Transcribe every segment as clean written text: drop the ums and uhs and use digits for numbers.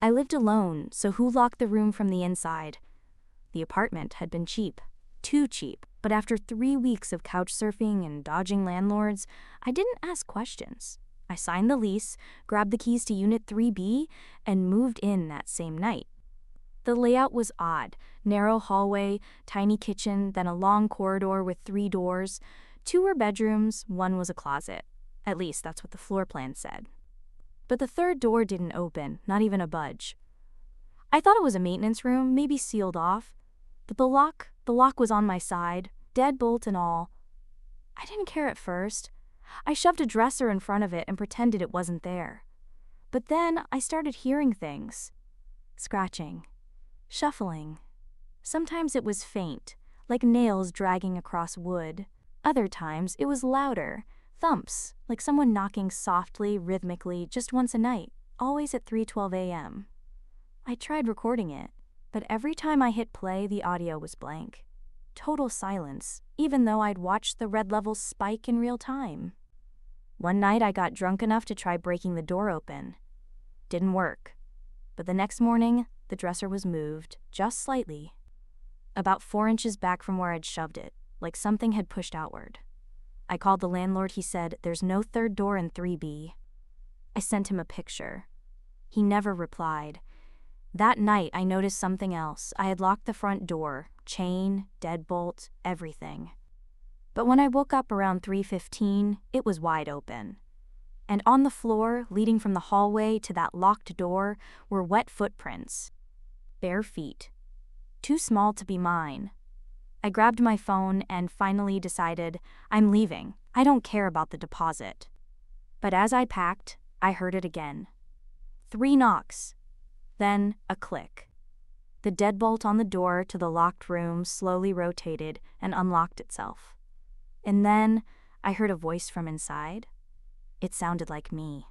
I lived alone, so who locked the room from the inside? The apartment had been cheap. Too cheap. But after 3 weeks of couch surfing and dodging landlords, I didn't ask questions. I signed the lease, grabbed the keys to Unit 3B, and moved in that same night. The layout was odd. Narrow hallway, tiny kitchen, then a long corridor with 3 doors. 2 were bedrooms, 1 was a closet. At least that's what the floor plan said. But the 3rd door didn't open, not even a budge. I thought it was a maintenance room, maybe sealed off. But the lock was on my side, deadbolt and all. I didn't care at first. I shoved a dresser in front of it and pretended it wasn't there. But then I started hearing things. Scratching. Shuffling. Sometimes it was faint, like nails dragging across wood. Other times it was louder. Thumps, like someone knocking softly, rhythmically, just once a night, always at 3:12 a.m. I tried recording it, but every time I hit play, the audio was blank. Total silence, even though I'd watched the red levels spike in real time. One night I got drunk enough to try breaking the door open. Didn't work. But the next morning, the dresser was moved, just slightly. About 4 inches back from where I'd shoved it, like something had pushed outward. I called the landlord. He said, "There's no 3rd door in 3B. I sent him a picture. He never replied. That night, I noticed something else. I had locked the front door, chain, deadbolt, everything. But when I woke up around 3:15, it was wide open. And on the floor, leading from the hallway to that locked door, were wet footprints. Bare feet. Too small to be mine. I grabbed my phone and finally decided, I'm leaving. I don't care about the deposit. But as I packed, I heard it again. 3 knocks. Then a click. The deadbolt on the door to the locked room slowly rotated and unlocked itself. And then I heard a voice from inside. It sounded like me.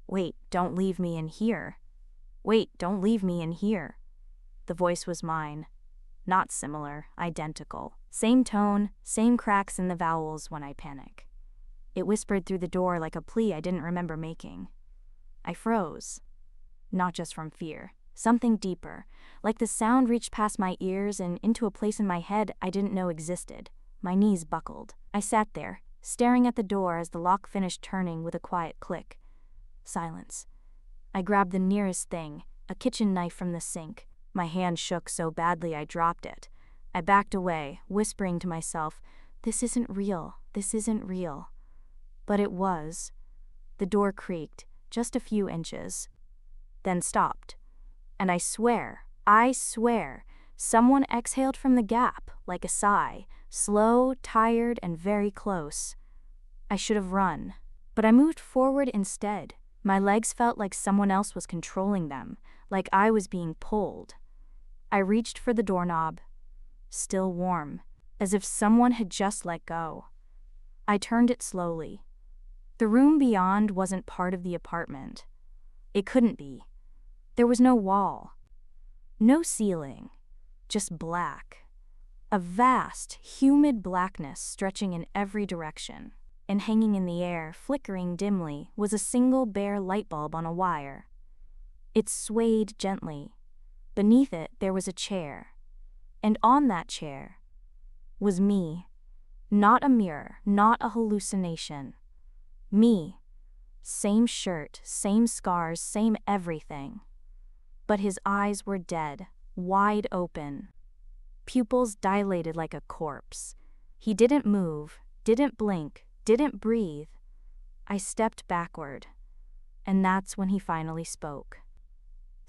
"Wait, don't leave me in here. Wait, don't leave me in here." The voice was mine. Not similar, identical. Same tone, same cracks in the vowels when I panic. It whispered through the door like a plea I didn't remember making. I froze. Not just from fear. Something deeper, like the sound reached past my ears and into a place in my head I didn't know existed. My knees buckled. I sat there, staring at the door as the lock finished turning with a quiet click. Silence. I grabbed the nearest thing, a kitchen knife from the sink. My hand shook so badly I dropped it. I backed away, whispering to myself, "This isn't real. This isn't real." But it was. The door creaked, just a few inches. Then stopped. And I swear, someone exhaled from the gap, like a sigh, slow, tired, and very close. I should have run, but I moved forward instead. My legs felt like someone else was controlling them, like I was being pulled. I reached for the doorknob, still warm, as if someone had just let go. I turned it slowly. The room beyond wasn't part of the apartment. It couldn't be. There was no wall. No ceiling. Just black. A vast, humid blackness stretching in every direction. And hanging in the air, flickering dimly, was a single bare light bulb on a wire. It swayed gently. Beneath it, there was a chair. And on that chair was me. Not a mirror, not a hallucination. Me. Same shirt, same scars, same everything. But his eyes were dead, wide open. Pupils dilated like a corpse. He didn't move, didn't blink, didn't breathe. I stepped backward. And that's when he finally spoke.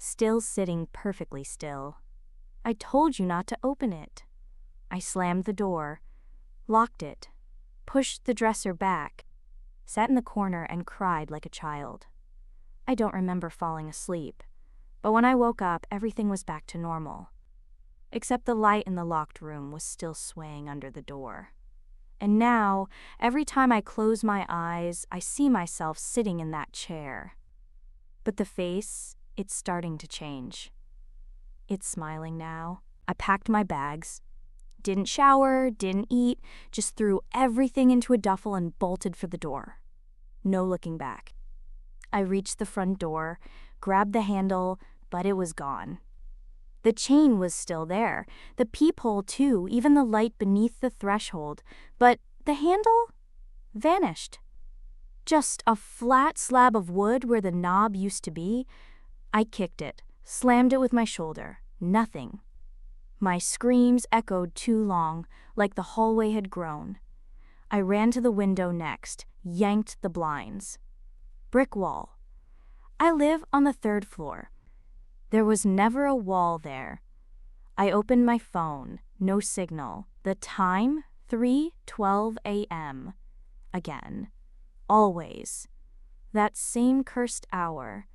Still sitting perfectly still. "I told you not to open it." I slammed the door, locked it, pushed the dresser back, sat in the corner and cried like a child. I don't remember falling asleep, but when I woke up, everything was back to normal. Except the light in the locked room was still swaying under the door. And now, every time I close my eyes, I see myself sitting in that chair. But the face, it's starting to change. It's smiling now. I packed my bags. Didn't shower, didn't eat, just threw everything into a duffel and bolted for the door. No looking back. I reached the front door, grabbed the handle, but it was gone. The chain was still there, the peephole too, even the light beneath the threshold, but the handle vanished. Just a flat slab of wood where the knob used to be. I kicked it, slammed it with my shoulder. Nothing. My screams echoed too long, like the hallway had grown. I ran to the window next, yanked the blinds. Brick wall. I live on the 3rd floor. There was never a wall there. I opened my phone. No signal. The time? 3:12 a.m. Again. Always. That same cursed hour.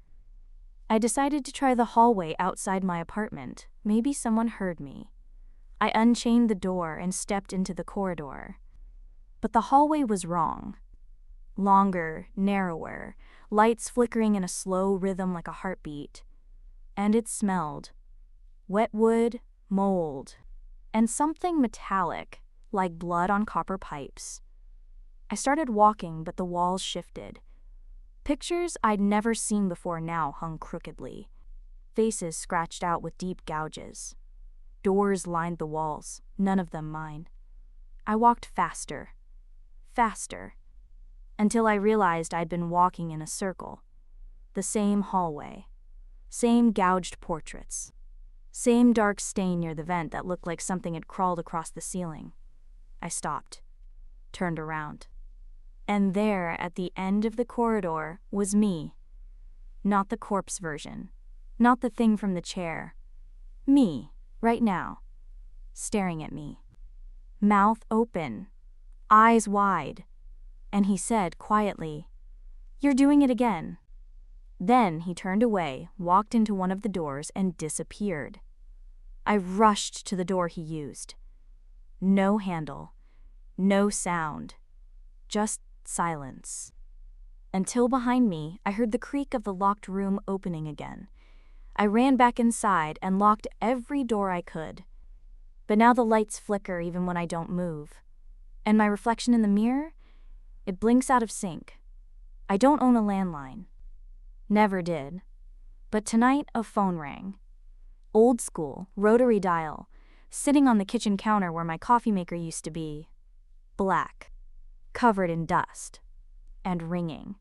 I decided to try the hallway outside my apartment. Maybe someone heard me. I unchained the door and stepped into the corridor. But the hallway was wrong. Longer, narrower, lights flickering in a slow rhythm like a heartbeat. And it smelled. Wet wood, mold, and something metallic, like blood on copper pipes. I started walking, but the walls shifted. Pictures I'd never seen before now hung crookedly. Faces scratched out with deep gouges. Doors lined the walls, none of them mine. I walked faster, until I realized I'd been walking in a circle. The same hallway, same gouged portraits, same dark stain near the vent that looked like something had crawled across the ceiling. I stopped, turned around. And there, at the end of the corridor, was me. Not the corpse version, not the thing from the chair. Me, right now, staring at me. Mouth open, eyes wide. And he said quietly, "You're doing it again." Then he turned away, walked into one of the doors, and disappeared. I rushed to the door he used. No handle, no sound, just silence. Until behind me, I heard the creak of the locked room opening again. I ran back inside and locked every door I could. But now the lights flicker even when I don't move. And my reflection in the mirror? It blinks out of sync. I don't own a landline. Never did. But tonight a phone rang. Old school, rotary dial, sitting on the kitchen counter where my coffee maker used to be. Black, covered in dust, and ringing.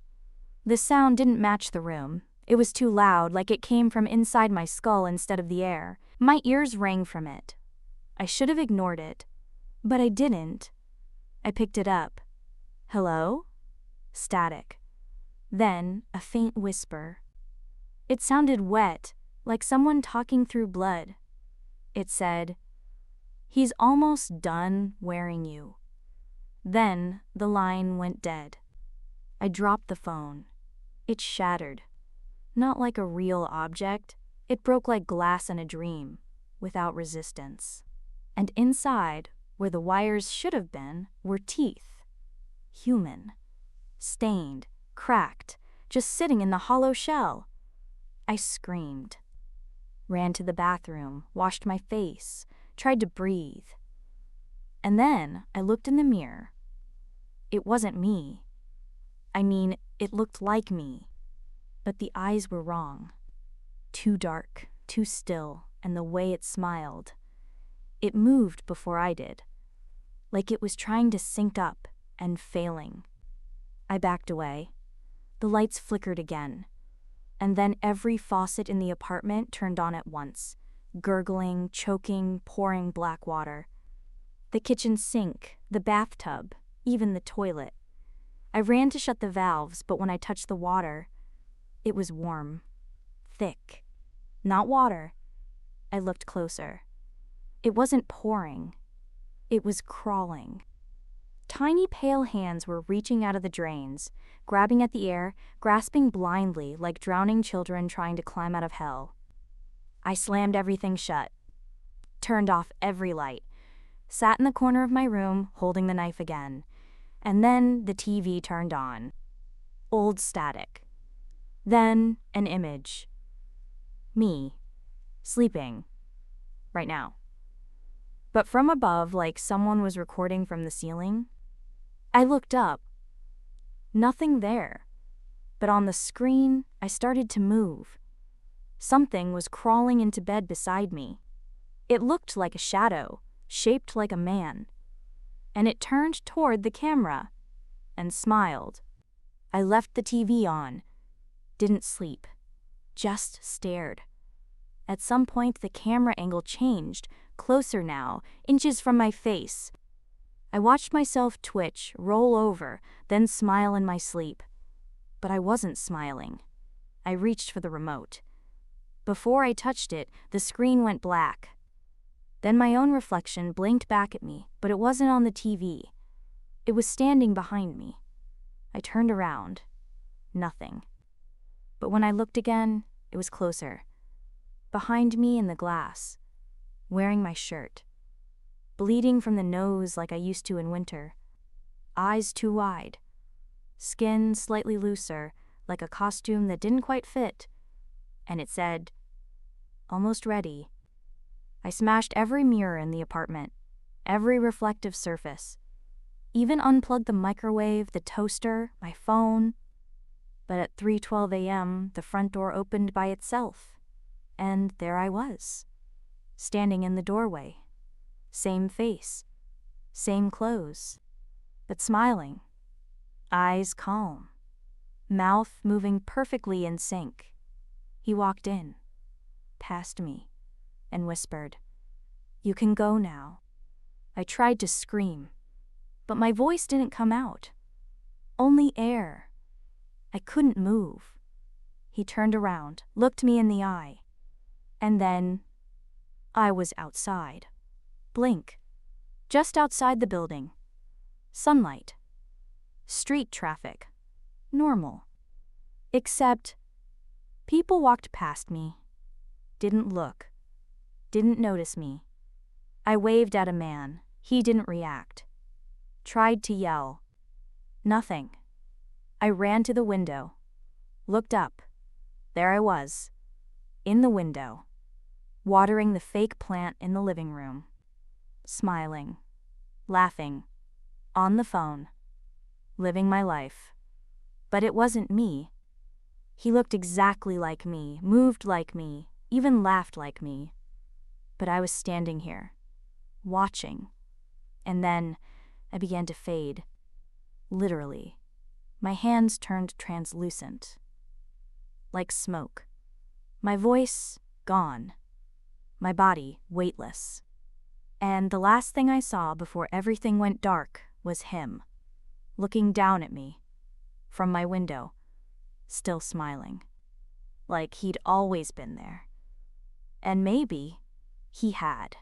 The sound didn't match the room. It was too loud, like it came from inside my skull instead of the air. My ears rang from it. I should have ignored it, but I didn't. I picked it up. Hello? Static. Then a faint whisper. It sounded wet, like someone talking through blood. It said, "He's almost done wearing you." Then the line went dead. I dropped the phone. It shattered. Not like a real object. It broke like glass in a dream, without resistance. And inside, where the wires should have been, were teeth. Human. Stained, cracked, just sitting in the hollow shell. I screamed. Ran to the bathroom, washed my face, tried to breathe. And then I looked in the mirror. It wasn't me. I mean, it looked like me. But the eyes were wrong. Too dark, too still, and the way it smiled. It moved before I did, like it was trying to sync up and failing. I backed away. The lights flickered again. And then every faucet in the apartment turned on at once, gurgling, choking, pouring black water. The kitchen sink, the bathtub, even the toilet. I ran to shut the valves, but when I touched the water, it was warm, thick. Not water. I looked closer. It wasn't pouring. It was crawling. Tiny pale hands were reaching out of the drains, grabbing at the air, grasping blindly like drowning children trying to climb out of hell. I slammed everything shut, turned off every light, sat in the corner of my room holding the knife again, and then the TV turned on. Old static. Then an image. Me, sleeping, right now. But from above, like someone was recording from the ceiling. I looked up. Nothing there. But on the screen, I started to move. Something was crawling into bed beside me. It looked like a shadow, shaped like a man. And it turned toward the camera and smiled. I left the TV on, didn't sleep, just stared. At some point, the camera angle changed, closer now, inches from my face. I watched myself twitch, roll over, then smile in my sleep. But I wasn't smiling. I reached for the remote. Before I touched it, the screen went black. Then my own reflection blinked back at me, but it wasn't on the TV. It was standing behind me. I turned around. Nothing. But when I looked again, it was closer. Behind me in the glass, wearing my shirt. Bleeding from the nose like I used to in winter. Eyes too wide. Skin slightly looser, like a costume that didn't quite fit. And it said, "Almost ready." I smashed every mirror in the apartment, every reflective surface. Even unplugged the microwave, the toaster, my phone. But at 3:12 a.m., the front door opened by itself. And there I was, standing in the doorway. Same face, same clothes, but smiling. Eyes calm, mouth moving perfectly in sync. He walked in, past me, and whispered, "You can go now." I tried to scream, but my voice didn't come out. Only air. I couldn't move. He turned around, looked me in the eye. And then, I was outside. Blink. Just outside the building. Sunlight. Street traffic. Normal. Except, people walked past me. Didn't look. Didn't notice me. I waved at a man. He didn't react. Tried to yell. Nothing. I ran to the window. Looked up. There I was. In the window. Watering the fake plant in the living room. Smiling. Laughing. On the phone. Living my life. But it wasn't me. He looked exactly like me, moved like me, even laughed like me. But I was standing here, watching. And then I began to fade. Literally. My hands turned translucent. Like smoke. My voice gone. My body weightless. And the last thing I saw before everything went dark was him, looking down at me, from my window, still smiling. Like he'd always been there. And maybe he had.